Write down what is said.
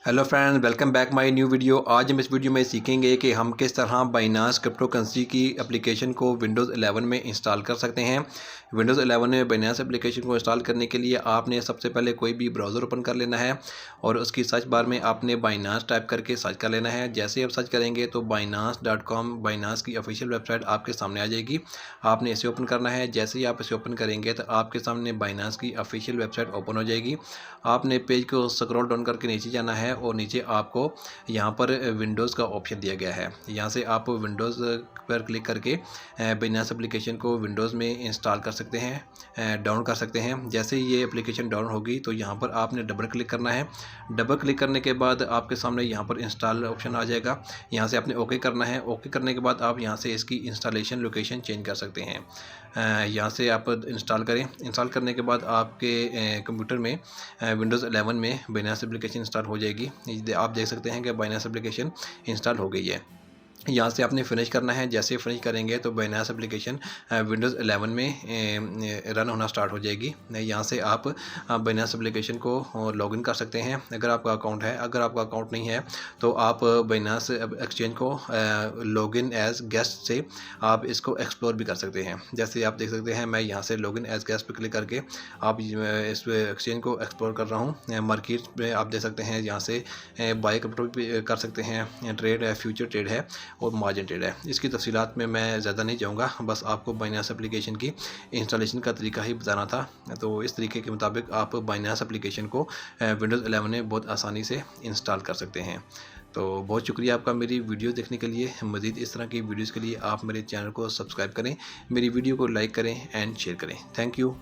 Hello friends, welcome back my new video. आज हम इस वीडियो में सीखेंगे कि हम किस तरह बाइनांस क्रिप्टो करेंसी की एप्लीकेशन को विंडोज़ 11 में इंस्टॉल कर सकते हैं। विंडोज़ 11 में बाइनांस एप्लीकेशन को इंस्टॉल करने के लिए आपने सबसे पहले कोई भी ब्राउज़र ओपन कर लेना है और उसकी सर्च बार में आपने बाइनांस टाइप करके सर्च कर लेना है। जैसे आप सर्च करेंगे तो binance.com बाइनांस की ऑफिशियल वेबसाइट आपके सामने आ जाएगी। आपने इसे ओपन करना है। जैसे ही आप इसे ओपन करेंगे तो आपके सामने बाइनांस की ऑफिशियल वेबसाइट ओपन हो जाएगी। आपने पेज को स्क्रॉल डाउन करके नीचे जाना है और नीचे आपको यहाँ पर विंडोज़ का ऑप्शन दिया गया है। यहाँ से आप विंडोज़ पर क्लिक करके बाइनांस एप्लीकेशन को विंडोज़ में इंस्टॉल कर सकते हैं, डाउन कर सकते हैं। जैसे ही ये एप्लीकेशन डाउन होगी तो यहाँ पर आपने डबल क्लिक करना है। डबल क्लिक करने के बाद आपके सामने यहाँ पर इंस्टॉल ऑप्शन आ जाएगा। यहाँ से आपने ओके करना है। ओके करने के बाद आप यहाँ से इसकी इंस्टॉलेशन लोकेशन चेंज कर सकते हैं। यहाँ से आप इंस्टॉल करें। इंस्टॉल करने के बाद आपके कंप्यूटर में विंडोज़ 11 में बाइनांस एप्लीकेशन इंस्टॉल हो जाएगी। आप देख सकते हैं कि बाइनांस एप्लीकेशन इंस्टॉल हो गई है। यहाँ से आपने फिनिश करना है। जैसे फिनिश करेंगे तो बाइनांस एप्लीकेशन विंडोज़ 11 में रन होना स्टार्ट हो जाएगी। यहाँ से आप बाइनांस एप्लीकेशन को लॉगिन कर सकते हैं अगर आपका अकाउंट है। अगर आपका अकाउंट नहीं है तो आप बाइनांस एक्सचेंज को लॉगिन एज गेस्ट से आप इसको एक्सप्लोर भी कर सकते हैं। जैसे आप देख सकते हैं मैं यहाँ से लॉगिन एज गेस्ट पर क्लिक करके आप इस एक्सचेंज को एक्सप्लोर कर रहा हूँ। मार्केट में आप देख सकते हैं यहाँ से बाय भी कर सकते हैं। ट्रेड है, फ्यूचर ट्रेड है और मार्जिन ट्रेड है। इसकी तफसीलात में मैं ज़्यादा नहीं जाऊँगा, बस आपको बाइनांस एप्लीकेशन की इंस्टॉलेशन का तरीका ही बताना था। तो इस तरीके के मुताबिक आप बाइनांस एप्लीकेशन को विंडोज़ 11 में बहुत आसानी से इंस्टॉल कर सकते हैं। तो बहुत शुक्रिया आपका मेरी वीडियो देखने के लिए। मज़ीद इस तरह की वीडियोज़ के लिए आप मेरे चैनल को सब्सक्राइब करें, मेरी वीडियो को लाइक करें एंड शेयर करें। Thank you.